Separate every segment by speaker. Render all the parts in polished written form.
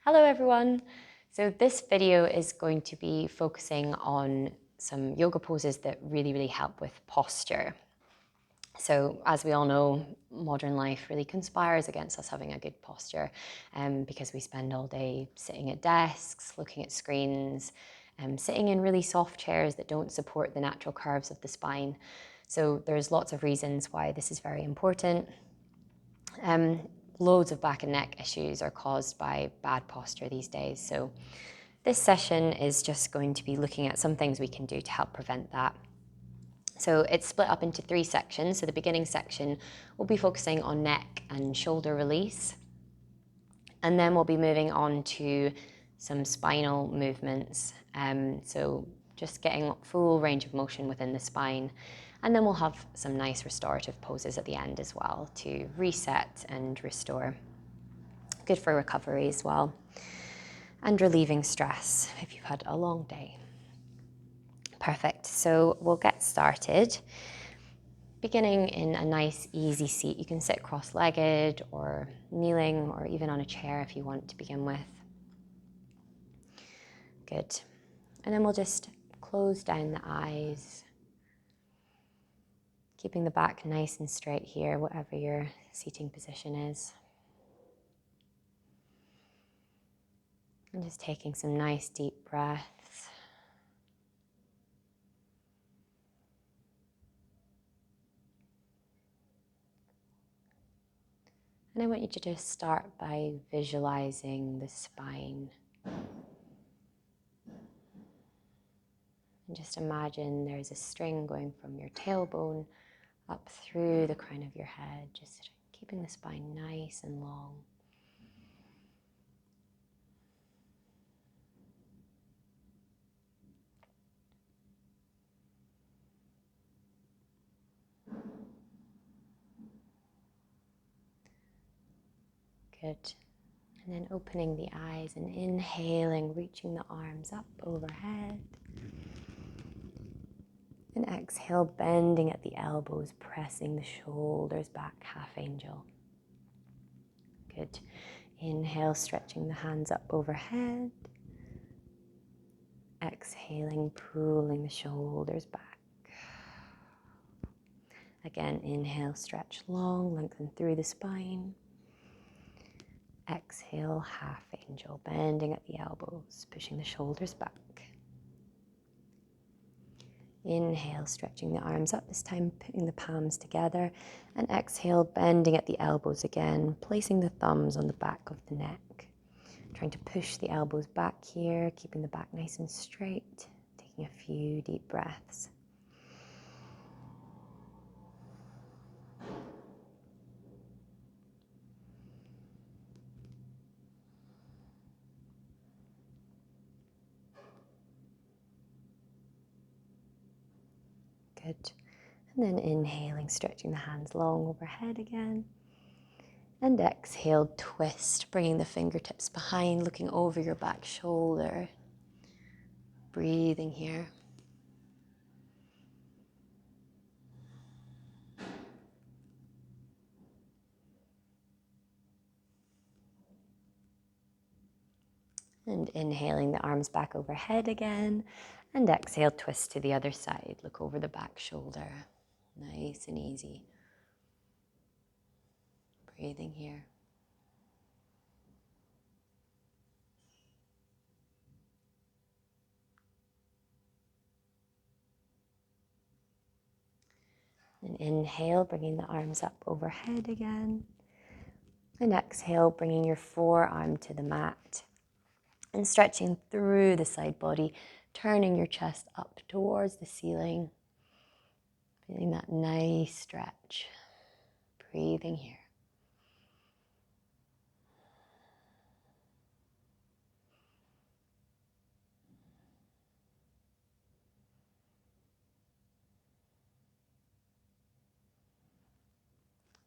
Speaker 1: Hello everyone! So this video is going to be focusing on some yoga poses that really help with posture. So as we all know, modern life really conspires against us having a good posture because we spend all day sitting at desks, looking at screens, sitting in really soft chairs that don't support the natural curves of the spine. So there's lots of reasons why this is very important. Loads of back and neck issues are caused by bad posture these days. So this session is just going to be looking at some things we can do to help prevent that. So it's split up into 3 sections. So the beginning section will be focusing on neck and shoulder release. And then we'll be moving on to some spinal movements. So just getting full range of motion within the spine. And then we'll have some nice restorative poses at the end as well to reset and restore. Good for recovery as well. And relieving stress if you've had a long day. Perfect, so we'll get started. Beginning in a nice easy seat. You can sit cross-legged or kneeling or even on a chair if you want to begin with. Good. And then we'll just close down the eyes, keeping the back nice and straight here, whatever your seating position is. And just taking some nice deep breaths. And I want you to just start by visualizing the spine. And just imagine there's a string going from your tailbone up through the crown of your head, just keeping the spine nice and long. Good. And then opening the eyes and inhaling, reaching the arms up overhead. And exhale, bending at the elbows, pressing the shoulders back, half angel. Good. Inhale, stretching the hands up overhead. Exhaling, pulling the shoulders back. Again, inhale, stretch long, lengthen through the spine. Exhale, half angel, bending at the elbows, pushing the shoulders back. Inhale, stretching the arms up, this time putting the palms together. And exhale, bending at the elbows again, placing the thumbs on the back of the neck. Trying to push the elbows back here, keeping the back nice and straight. Taking a few deep breaths. Good. And then inhaling, stretching the hands long overhead again. And exhale, twist, bringing the fingertips behind, looking over your back shoulder. Breathing here. And inhaling the arms back overhead again. And exhale, twist to the other side. Look over the back shoulder. Nice and easy. Breathing here. And inhale, bringing the arms up overhead again. And exhale, bringing your forearm to the mat. And stretching through the side body, turning your chest up towards the ceiling. Feeling that nice stretch. Breathing here.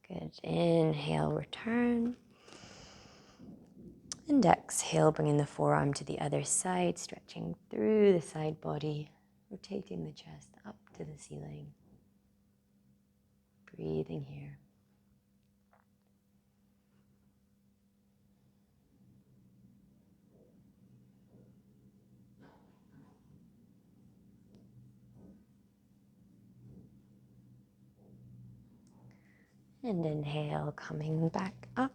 Speaker 1: Good. Inhale, return. And exhale, bringing the forearm to the other side, stretching through the side body, rotating the chest up to the ceiling. Breathing here. And inhale, coming back up.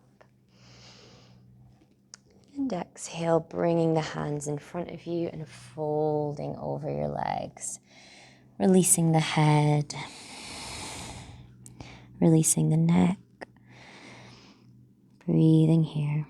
Speaker 1: And exhale, bringing the hands in front of you and folding over your legs. Releasing the head, releasing the neck. Breathing here.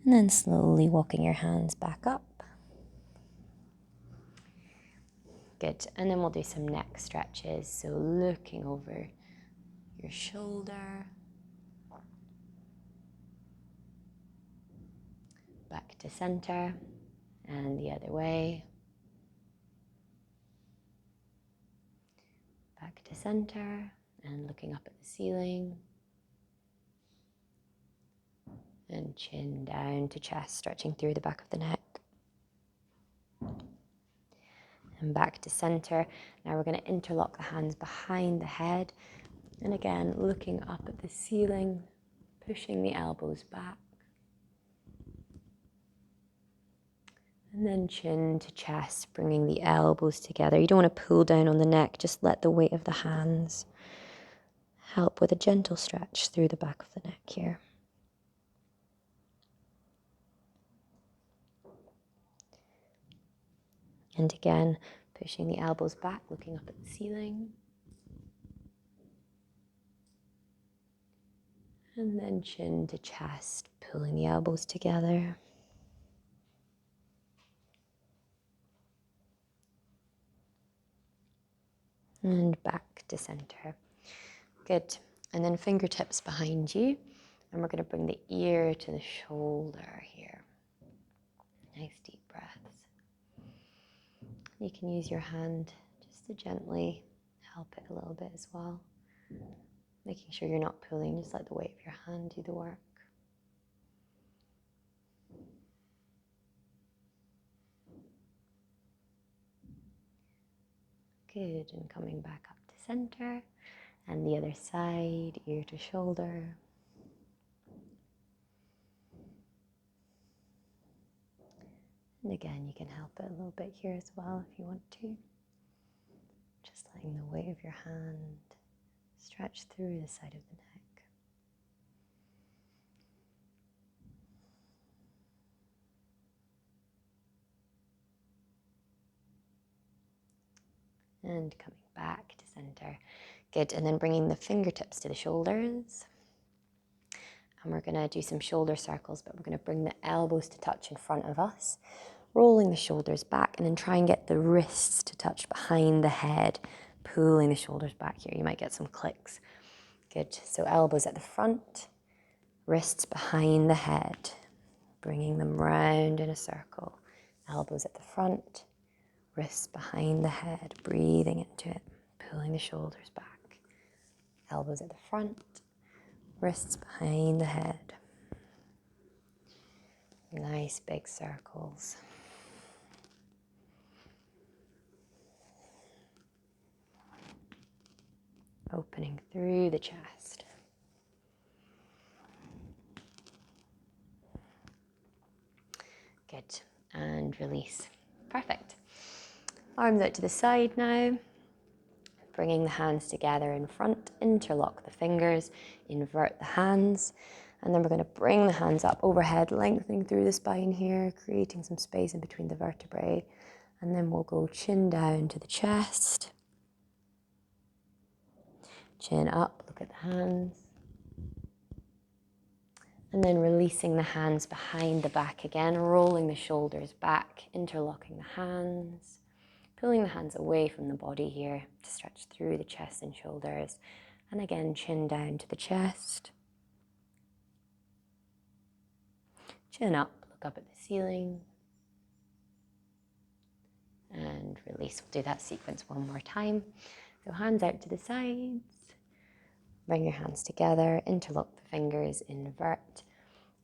Speaker 1: And then slowly walking your hands back up. Good. And then we'll do some neck stretches. So looking over your shoulder. Back to center. And the other way. Back to center. And looking up at the ceiling. And chin down to chest, stretching through the back of the neck. And back to center. Now we're going to interlock the hands behind the head. And again, looking up at the ceiling, pushing the elbows back. And then chin to chest, bringing the elbows together. You don't want to pull down on the neck, just let the weight of the hands help with a gentle stretch through the back of the neck here. And again, pushing the elbows back, looking up at the ceiling. And then chin to chest, pulling the elbows together. And back to center. Good. And then fingertips behind you. And we're going to bring the ear to the shoulder here. Nice deep breaths. You can use your hand just to gently help it a little bit as well. Making sure you're not pulling, just let the weight of your hand do the work. Good, and coming back up to center. And the other side, ear to shoulder. And again, you can help it a little bit here as well if you want to. Just letting the weight of your hand stretch through the side of the neck. And coming back to center. Good, and then bringing the fingertips to the shoulders. And we're going to do some shoulder circles, but we're going to bring the elbows to touch in front of us. Rolling the shoulders back, and then try and get the wrists to touch behind the head. Pulling the shoulders back here. You might get some clicks. Good, so elbows at the front, wrists behind the head. Bringing them round in a circle. Elbows at the front, wrists behind the head. Breathing into it, pulling the shoulders back. Elbows at the front, wrists behind the head. Nice big circles. Opening through the chest. Good. And release. Perfect. Arms out to the side now. Bringing the hands together in front. Interlock the fingers. Invert the hands. And then we're going to bring the hands up overhead, lengthening through the spine here, creating some space in between the vertebrae. And then we'll go chin down to the chest. Chin up, look at the hands. And then releasing the hands behind the back again, rolling the shoulders back, interlocking the hands, pulling the hands away from the body here to stretch through the chest and shoulders. And again, chin down to the chest. Chin up, look up at the ceiling. And release. We'll do that sequence one more time. So hands out to the sides. Bring your hands together, interlock the fingers, invert.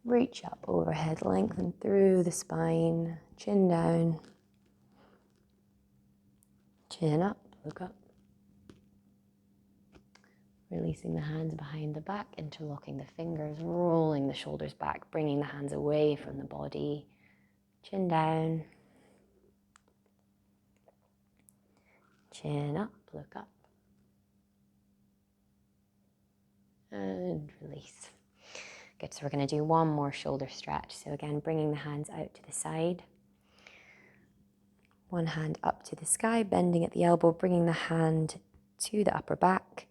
Speaker 1: Reach up overhead, lengthen through the spine, chin down. Chin up, look up. Releasing the hands behind the back, interlocking the fingers, rolling the shoulders back, bringing the hands away from the body, chin down, chin up, look up, and release. Good, so we're going to do one more shoulder stretch. So again, bringing the hands out to the side. One hand up to the sky, bending at the elbow, bringing the hand to the upper back.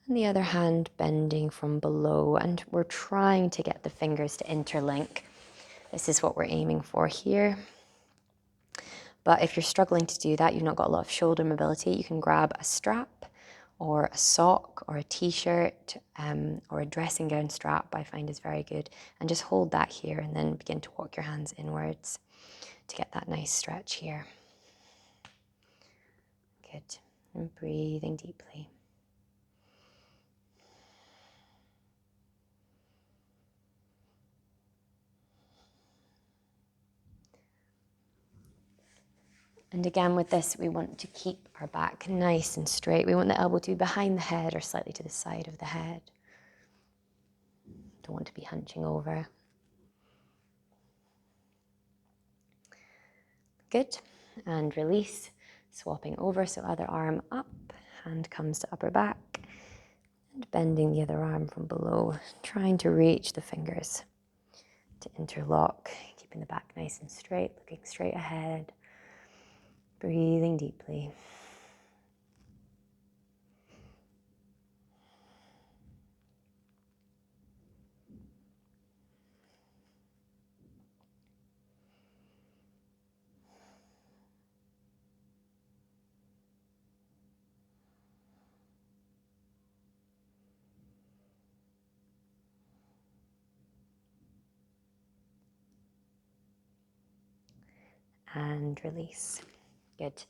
Speaker 1: And the other hand bending from below. And we're trying to get the fingers to interlink. This is what we're aiming for here. But if you're struggling to do that, you've not got a lot of shoulder mobility, you can grab a strap or a sock or a t-shirt or a dressing gown strap, I find is very good. And just hold that here and then begin to walk your hands inwards to get that nice stretch here. Good. And breathing deeply. And again, with this, we want to keep our back nice and straight. We want the elbow to be behind the head or slightly to the side of the head. Don't want to be hunching over. Good. And release. Swapping over, so other arm up, hand comes to upper back, and bending the other arm from below, trying to reach the fingers to interlock, keeping the back nice and straight, looking straight ahead, breathing deeply. And release. Good.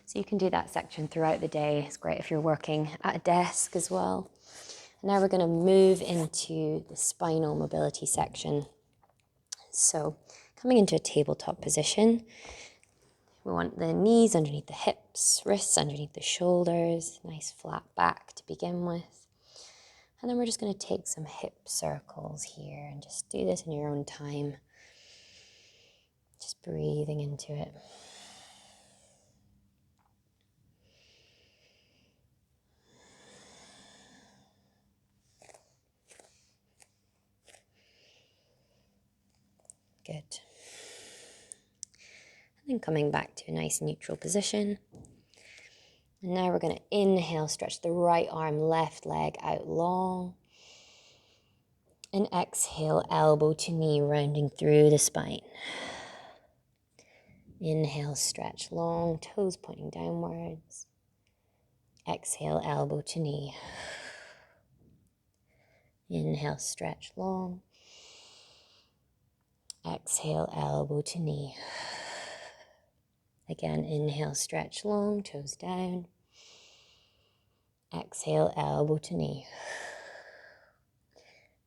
Speaker 1: So you can do that section throughout the day. It's great if you're working at a desk as well. And now we're going to move into the spinal mobility section. So coming into a tabletop position, we want the knees underneath the hips, wrists underneath the shoulders, nice flat back to begin with. And then we're just going to take some hip circles here and just do this in your own time. Just breathing into it. Good. And then coming back to a nice neutral position. And now we're going to inhale, stretch the right arm, left leg out long. And exhale, elbow to knee, rounding through the spine. Inhale, stretch long, toes pointing downwards. Exhale, elbow to knee. Inhale, stretch long. Exhale, elbow to knee. Again, inhale, stretch long, toes down. Exhale, elbow to knee.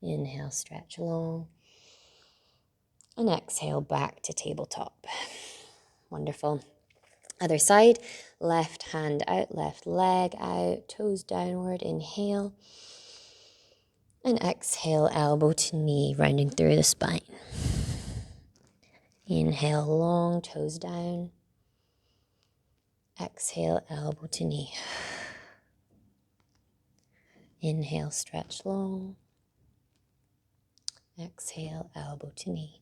Speaker 1: Inhale, stretch long. And exhale, back to tabletop. Wonderful. Other side, left hand out, left leg out, toes downward. Inhale. And exhale, elbow to knee, rounding through the spine. Inhale, long, toes down. Exhale, elbow to knee. Inhale, stretch long. Exhale, elbow to knee.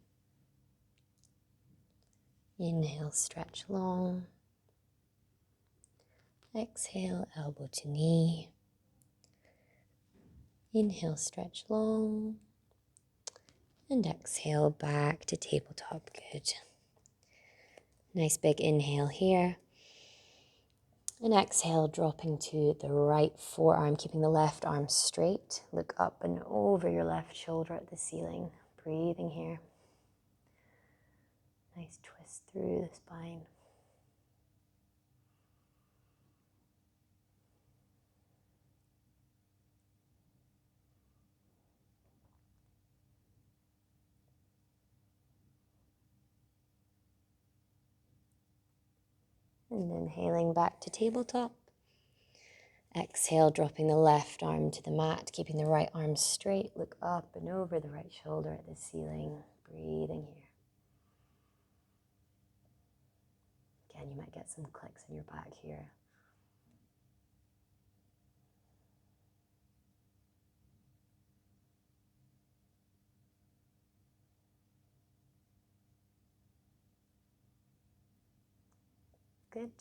Speaker 1: Inhale, stretch long. Exhale, elbow to knee. Inhale, stretch long. And exhale, back to tabletop. Good. Nice big inhale here. And exhale, dropping to the right forearm, keeping the left arm straight. Look up and over your left shoulder at the ceiling. Breathing here. Nice twist through the spine. And inhaling back to tabletop. Exhale, dropping the left arm to the mat, keeping the right arm straight. Look up and over the right shoulder at the ceiling. Breathing here. Again, you might get some clicks in your back here. Good.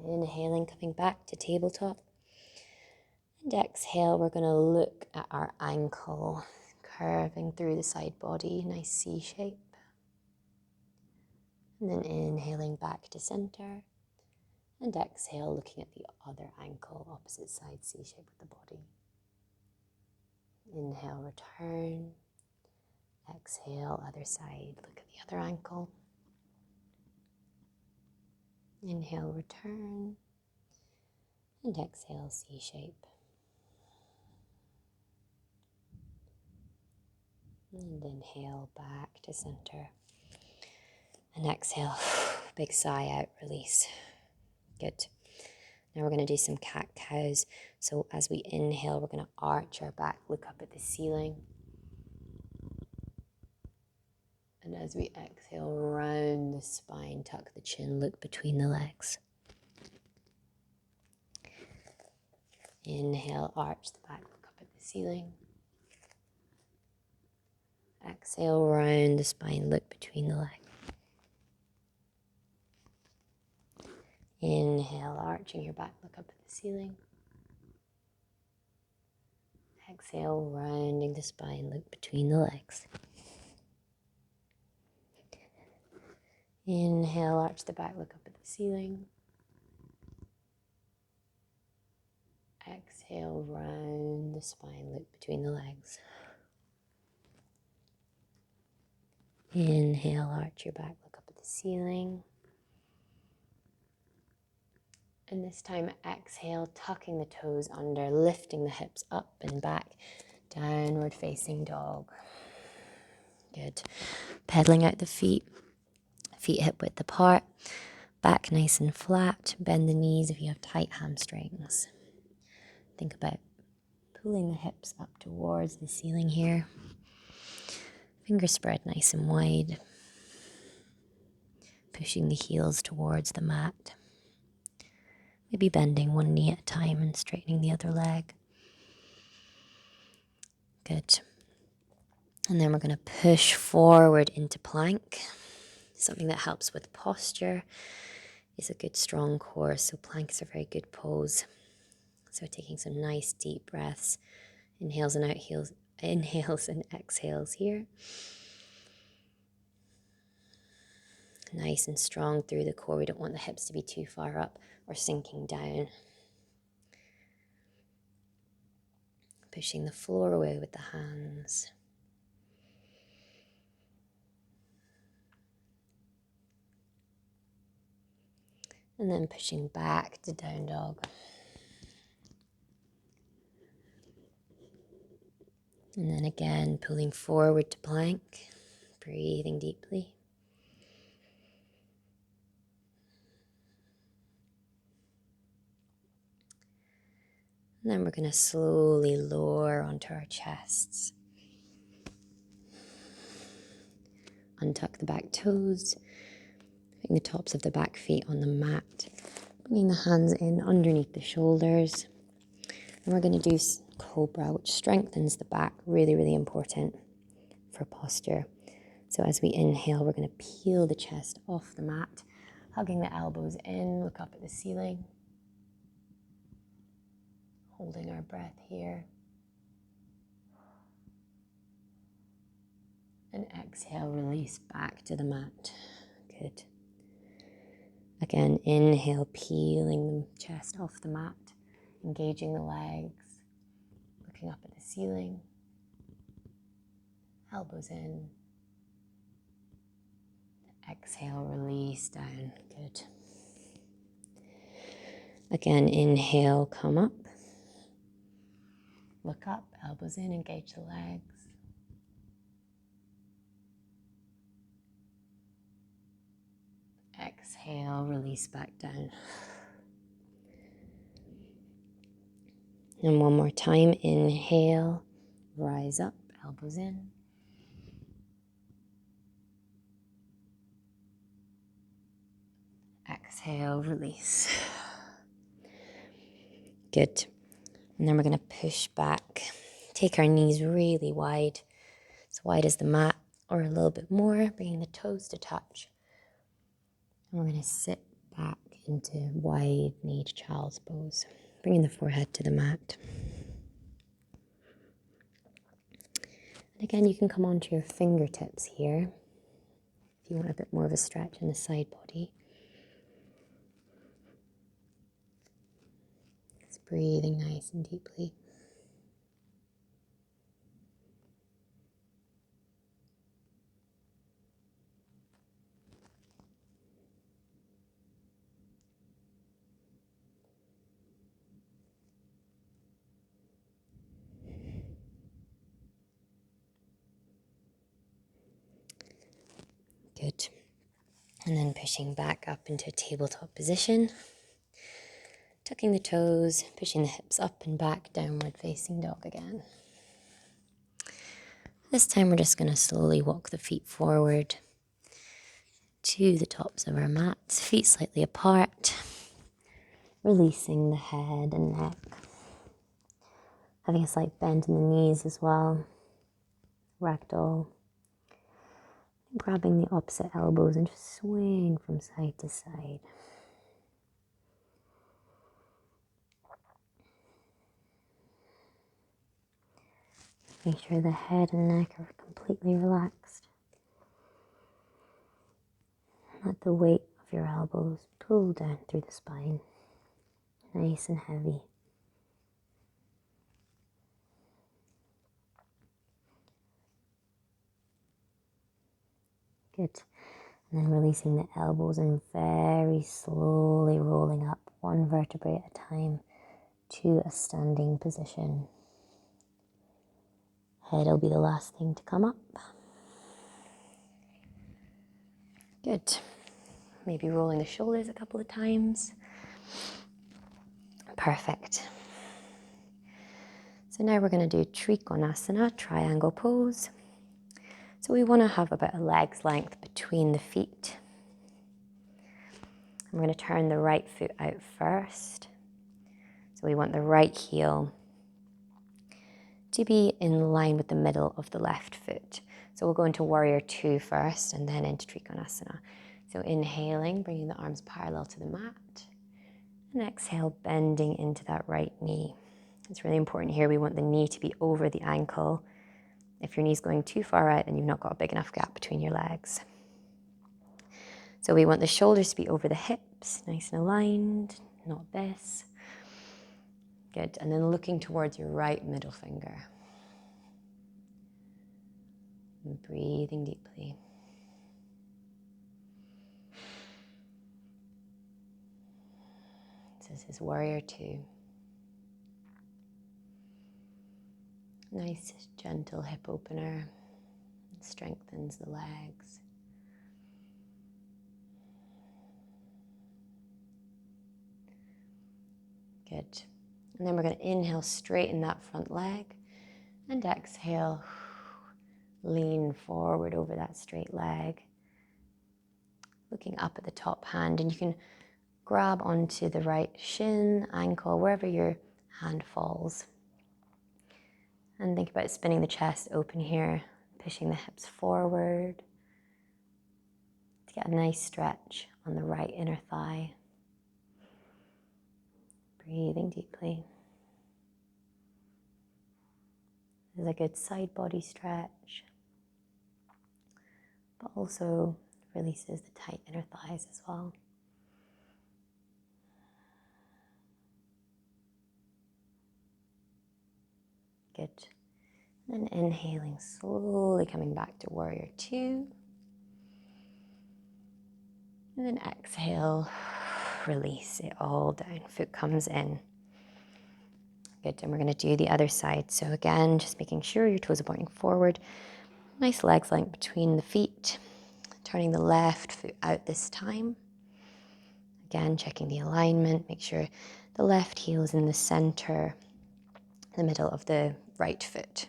Speaker 1: And inhaling, coming back to tabletop. And exhale, we're going to look at our ankle, curving through the side body, nice C shape. And then inhaling back to center. And exhale, looking at the other ankle, opposite side, C shape with the body. Inhale, return. Exhale, other side, look at the other ankle. Inhale, return. And exhale, C shape. And inhale, back to center. And exhale, big sigh out, release. Good. Now we're going to do some cat-cows. So as we inhale, we're going to arch our back, look up at the ceiling. And as we exhale, round the spine, tuck the chin, look between the legs. Inhale, arch the back, look up at the ceiling. Exhale, round the spine, look between the legs. Inhale, arching your back, look up at the ceiling. Exhale, rounding the spine, look between the legs. Inhale, arch the back, look up at the ceiling. Exhale, round the spine, look between the legs. Inhale, arch your back, look up at the ceiling. And this time, exhale, tucking the toes under, lifting the hips up and back, downward facing dog. Good. Pedaling out the feet hip width apart, back nice and flat, bend the knees if you have tight hamstrings. Think about pulling the hips up towards the ceiling here. Fingers spread nice and wide, pushing the heels towards the mat. Maybe bending one knee at a time and straightening the other leg. Good. And then we're going to push forward into plank. Something that helps with posture is a good strong core. So plank is a very good pose. So taking some nice deep breaths. Inhales and exhales here. Nice and strong through the core. We don't want the hips to be too far up or sinking down. Pushing the floor away with the hands. And then pushing back to down dog. And then again, pulling forward to plank. Breathing deeply. And then we're going to slowly lower onto our chests. Untuck the back toes. Putting the tops of the back feet on the mat. Bringing the hands in underneath the shoulders. And we're going to do cobra, which strengthens the back. Really, really important for posture. So as we inhale, we're going to peel the chest off the mat. Hugging the elbows in, look up at the ceiling. Holding our breath here. And exhale, release back to the mat. Good. Again, inhale, peeling the chest off the mat, engaging the legs, looking up at the ceiling. Elbows in. Exhale, release down. Good. Again, inhale, come up. Look up, elbows in, engage the legs. Exhale, release back down. And one more time, inhale, rise up, elbows in. Exhale, release. Good. And then we're going to push back. Take our knees really wide, as wide as the mat, or a little bit more, bringing the toes to touch. And we're going to sit back into wide-kneed child's pose, bringing the forehead to the mat. And again, you can come onto your fingertips here if you want a bit more of a stretch in the side body. Just breathing nice and deeply. Good. And then pushing back up into a tabletop position. Tucking the toes, pushing the hips up and back, downward facing dog again. This time we're just going to slowly walk the feet forward to the tops of our mats, feet slightly apart, releasing the head and neck. Having a slight bend in the knees as well. Ragdoll. Grabbing the opposite elbows and just swaying from side to side. Make sure the head and neck are completely relaxed. Let the weight of your elbows pull down through the spine. Nice and heavy. Good. And then releasing the elbows and very slowly rolling up one vertebrae at a time to a standing position. Head will be the last thing to come up. Good. Maybe rolling the shoulders a couple of times. Perfect. So now we're going to do Trikonasana, triangle pose. So we want to have about a leg's length between the feet. I'm going to turn the right foot out first. So we want the right heel to be in line with the middle of the left foot. So we'll go into Warrior Two first and then into Trikonasana. So inhaling, bringing the arms parallel to the mat. And exhale, bending into that right knee. It's really important here. We want the knee to be over the ankle. If your knee's going too far out, then you've not got a big enough gap between your legs. So we want the shoulders to be over the hips, nice and aligned, not this. Good. And then looking towards your right middle finger. And breathing deeply. So this is Warrior Two. Nice, gentle hip opener. It strengthens the legs. Good. And then we're going to inhale, straighten that front leg. And exhale, lean forward over that straight leg. Looking up at the top hand. And you can grab onto the right shin, ankle, wherever your hand falls. And think about spinning the chest open here, pushing the hips forward to get a nice stretch on the right inner thigh. Breathing deeply. There's a good side body stretch, but also releases the tight inner thighs as well. Good. And then inhaling, slowly coming back to Warrior Two. And then exhale, release it all down. Foot comes in. Good, and we're going to do the other side. So again, just making sure your toes are pointing forward. Nice legs length between the feet. Turning the left foot out this time. Again, checking the alignment. Make sure the left heel is in the center the middle of the right foot.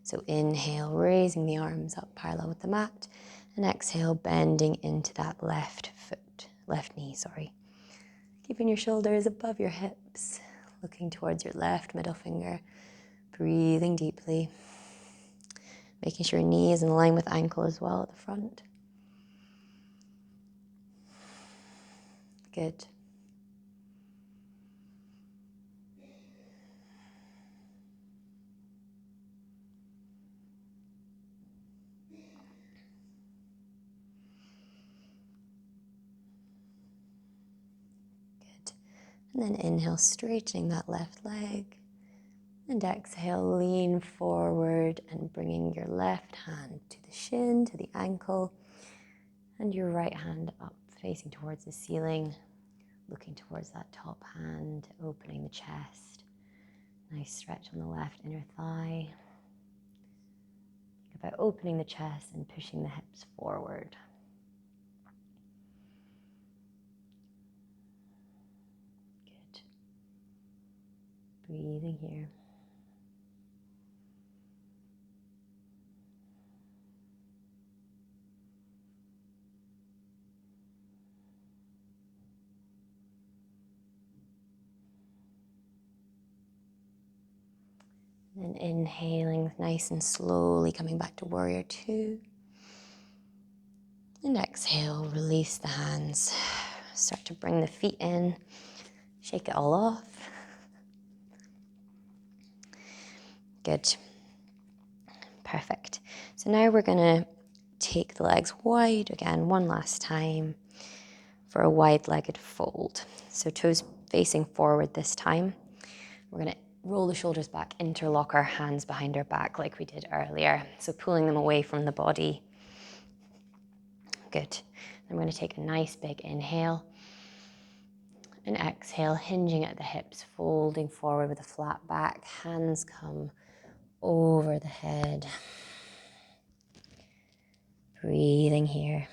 Speaker 1: So inhale, raising the arms up parallel with the mat, and exhale, bending into that left knee, sorry. Keeping your shoulders above your hips, looking towards your left middle finger, breathing deeply, making sure your knee is in line with ankle as well at the front. Good. And then inhale, straightening that left leg. And exhale, lean forward and bringing your left hand to the shin, to the ankle, and your right hand up, facing towards the ceiling, looking towards that top hand, opening the chest. Nice stretch on the left inner thigh. Think about opening the chest and pushing the hips forward. Good. Breathing here. And inhaling nice and slowly, coming back to warrior two. And exhale, release the hands. Start to bring the feet in, shake it all off. Good. Perfect. So now we're going to take the legs wide again, one last time for a wide-legged fold. So toes facing forward this time. We're going to roll the shoulders back, interlock our hands behind our back like we did earlier. So pulling them away from the body. Good. I'm going to take a nice big inhale. And exhale, hinging at the hips, folding forward with a flat back. Hands come over the head. Breathing here.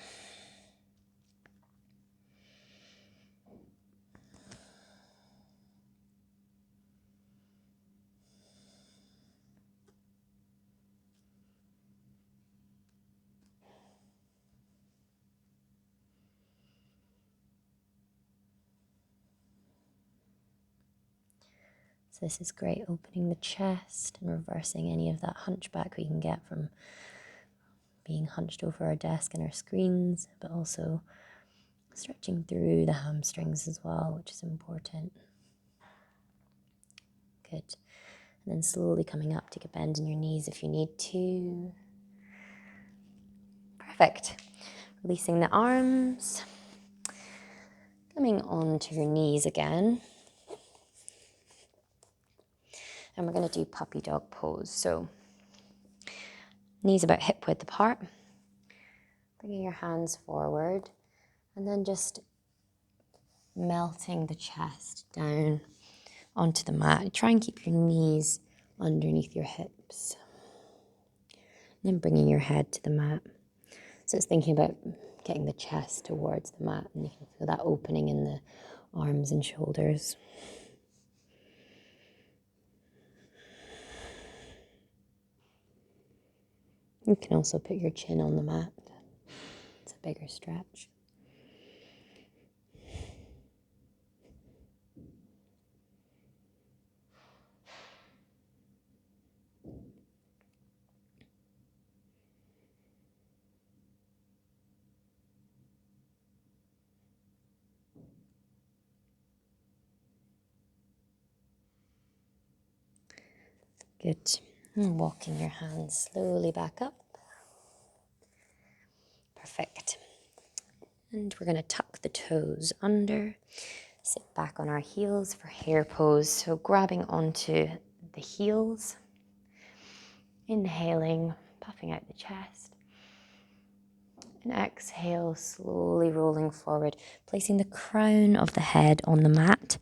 Speaker 1: So this is great, opening the chest and reversing any of that hunchback we can get from being hunched over our desk and our screens, but also stretching through the hamstrings as well, which is important. Good. And then slowly coming up, take a bend in your knees if you need to. Perfect. Releasing the arms. Coming onto your knees again. And we're going to do puppy dog pose. So knees about hip width apart. Bringing your hands forward. And then just melting the chest down onto the mat. Try and keep your knees underneath your hips. And then bringing your head to the mat. So it's thinking about getting the chest towards the mat. And you can feel that opening in the arms and shoulders. You can also put your chin on the mat. It's a bigger stretch. Good. And walking your hands slowly back up. Perfect. And we're going to tuck the toes under. Sit back on our heels for hare pose. So grabbing onto the heels. Inhaling, puffing out the chest. And exhale, slowly rolling forward, placing the crown of the head on the mat.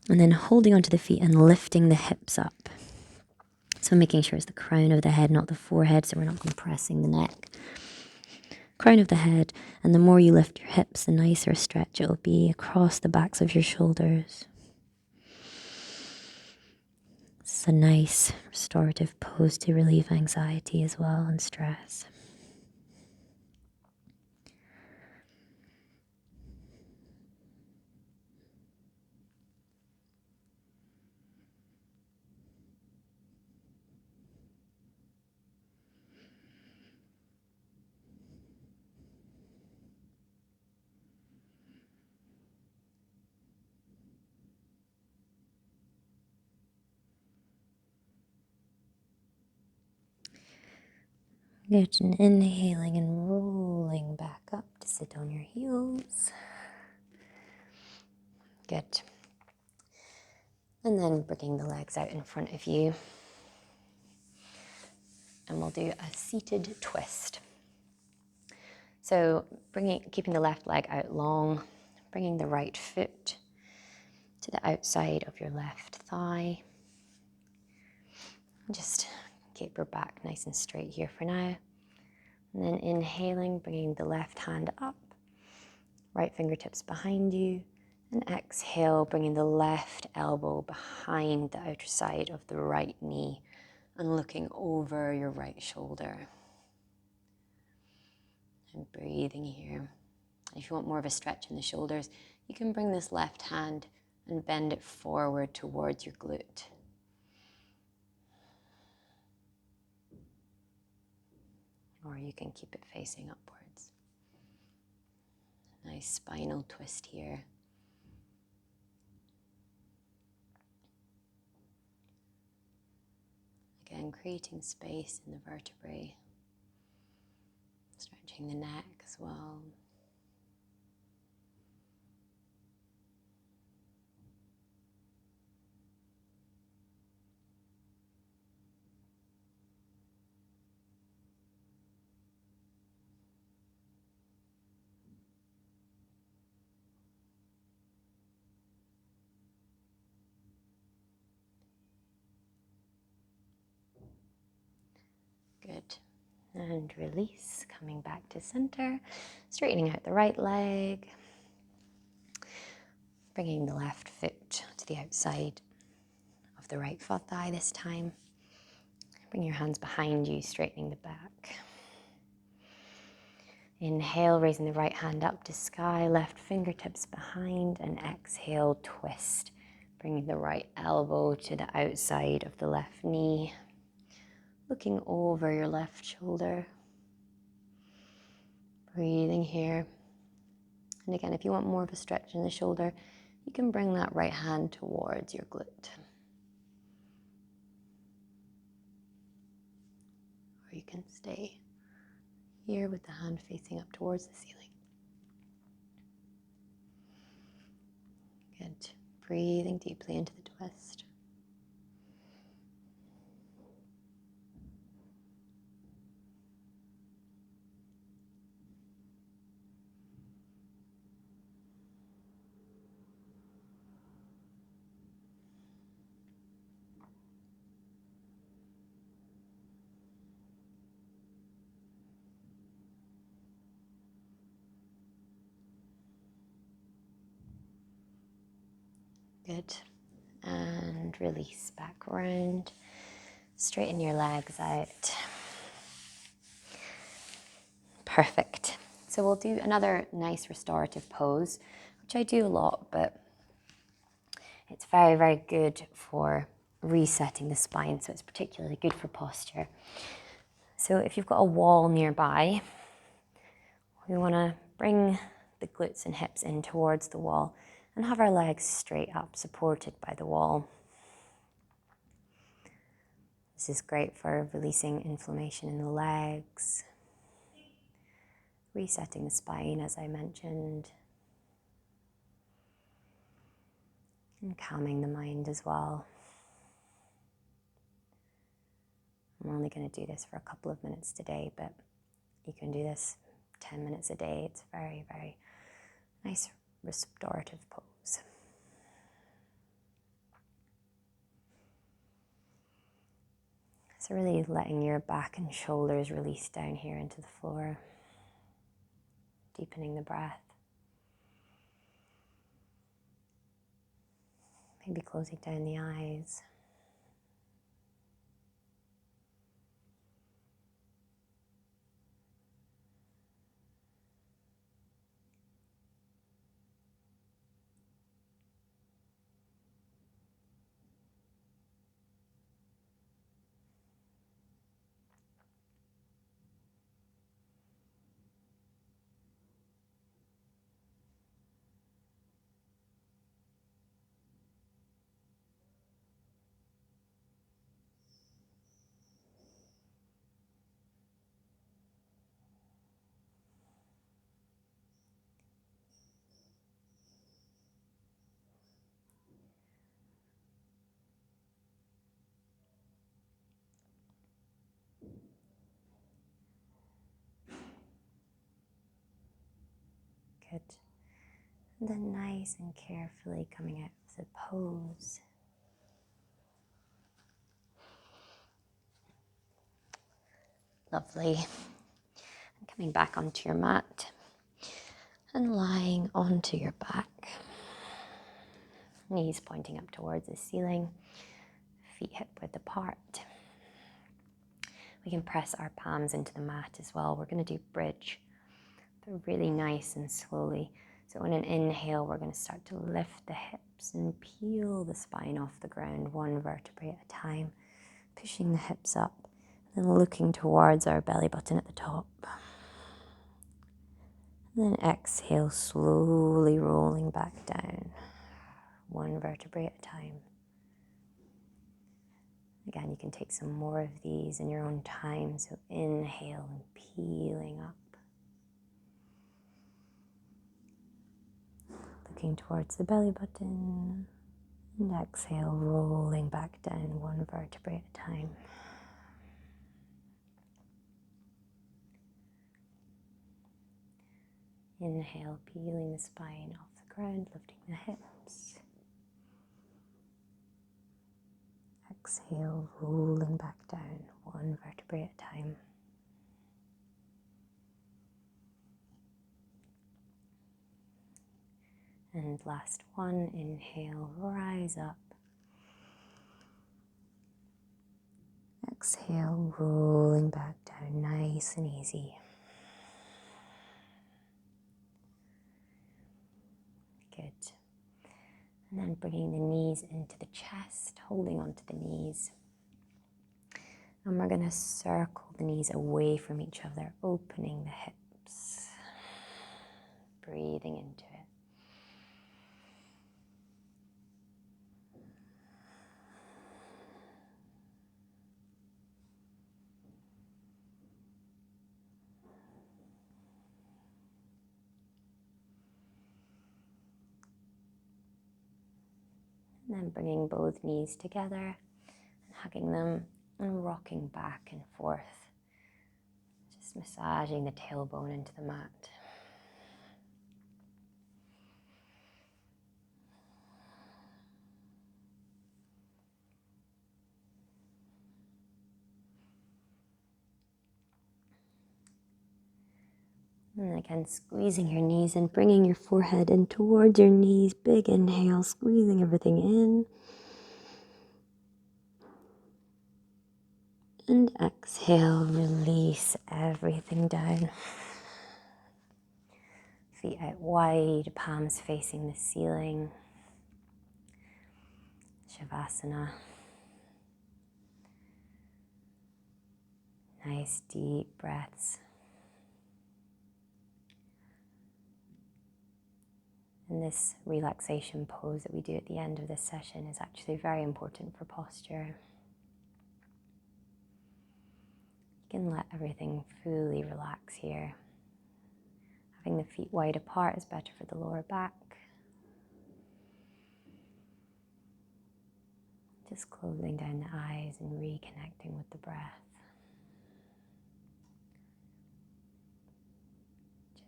Speaker 1: And then holding onto the feet and lifting the hips up. So making sure it's the crown of the head, not the forehead, so we're not compressing the neck. Crown of the head, and the more you lift your hips, the nicer a stretch it'll be across the backs of your shoulders. It's a nice restorative pose to relieve anxiety as well and stress. Good, and inhaling and rolling back up to sit on your heels. Good. And then bringing the legs out in front of you. And we'll do a seated twist. So keeping the left leg out long, bringing the right foot to the outside of your left thigh. Just keep your back nice and straight here for now. And then inhaling, bringing the left hand up, right fingertips behind you. And exhale, bringing the left elbow behind the outer side of the right knee and looking over your right shoulder. And breathing here. If you want more of a stretch in the shoulders, you can bring this left hand and bend it forward towards your glute. Or you can keep it facing upwards. Nice spinal twist here. Again, creating space in the vertebrae. Stretching the neck as well. Good. And release, coming back to center, straightening out the right leg, bringing the left foot to the outside of the right foot thigh this time. Bring your hands behind you, straightening the back. Inhale, raising the right hand up to sky, left fingertips behind, and exhale, twist, bringing the right elbow to the outside of the left knee, looking over your left shoulder. Breathing here. And again, if you want more of a stretch in the shoulder, you can bring that right hand towards your glute. Or you can stay here with the hand facing up towards the ceiling. Good. Breathing deeply into the twist. Good. And release back around. Straighten your legs out. Perfect. So we'll do another nice restorative pose, which I do a lot, but it's very, very good for resetting the spine, so it's particularly good for posture. So if you've got a wall nearby, we want to bring the glutes and hips in towards the wall and have our legs straight up, supported by the wall. This is great for releasing inflammation in the legs, resetting the spine, as I mentioned, and calming the mind as well. I'm only going to do this for a couple of minutes today, but you can do this 10 minutes a day. It's a very, very nice restorative pose. So really letting your back and shoulders release down here into the floor, deepening the breath. Maybe closing down the eyes. Good. And then nice and carefully coming out of the pose. Lovely. And coming back onto your mat and lying onto your back. Knees pointing up towards the ceiling, feet hip width apart. We can press our palms into the mat as well. We're going to do bridge, but really nice and slowly. So on an inhale, we're going to start to lift the hips and peel the spine off the ground, one vertebrae at a time, pushing the hips up, and then looking towards our belly button at the top. And then exhale, slowly rolling back down, one vertebrae at a time. Again, you can take some more of these in your own time. So inhale and peeling up. Looking towards the belly button. And exhale, rolling back down, one vertebrae at a time. Inhale, peeling the spine off the ground, lifting the hips. Exhale, rolling back down, one vertebrae at a time. And last one, inhale, rise up. Exhale, rolling back down, nice and easy. Good. And then bringing the knees into the chest, holding onto the knees. And we're going to circle the knees away from each other, opening the hips. Breathing into it. And then bringing both knees together and hugging them and rocking back and forth. Just massaging the tailbone into the mat. And again, squeezing your knees and bringing your forehead in towards your knees. Big inhale, squeezing everything in. And exhale, release everything down. Feet out wide, palms facing the ceiling. Shavasana. Nice deep breaths. And this relaxation pose that we do at the end of this session is actually very important for posture. You can let everything fully relax here. Having the feet wide apart is better for the lower back. Just closing down the eyes and reconnecting with the breath.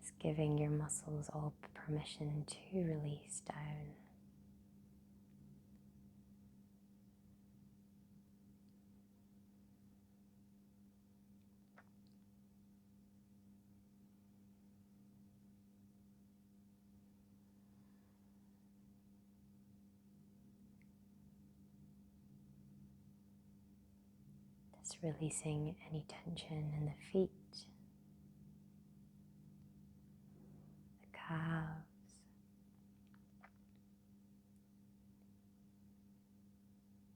Speaker 1: Just giving your muscles all permission to release down. Just releasing any tension in the feet, the calves,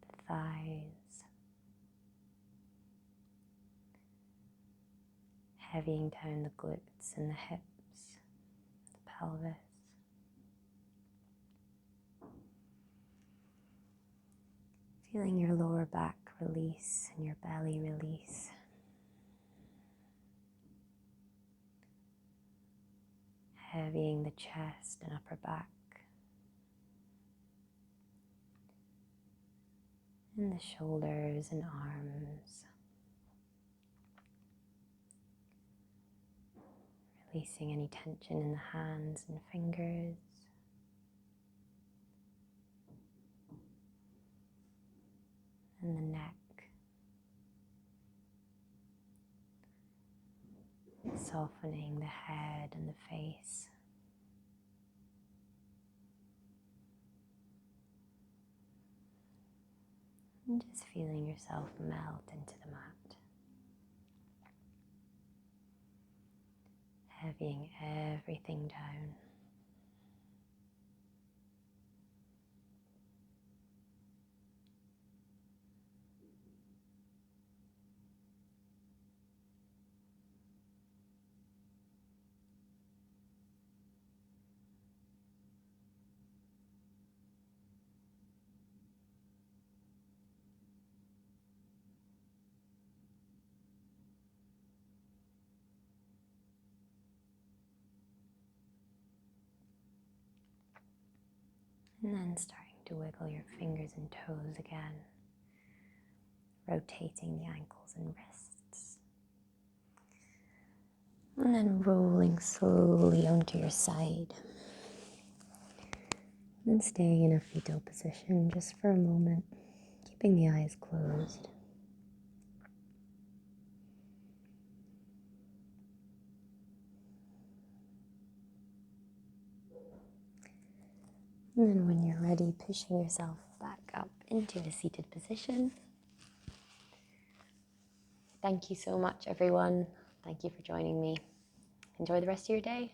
Speaker 1: the thighs, heavying down the glutes and the hips, the pelvis. Feeling your lower back release and your belly release. Heavying the chest and upper back. And the shoulders and arms. releasing any tension in the hands and fingers. And the neck. Softening the head and the face. And just feeling yourself melt into the mat. Heavying everything down. And then starting to wiggle your fingers and toes again, rotating the ankles and wrists. And then rolling slowly onto your side. And staying in a fetal position just for a moment, keeping the eyes closed. And then when you're ready, pushing yourself back up into a seated position. Thank you so much, everyone. Thank you for joining me. Enjoy the rest of your day.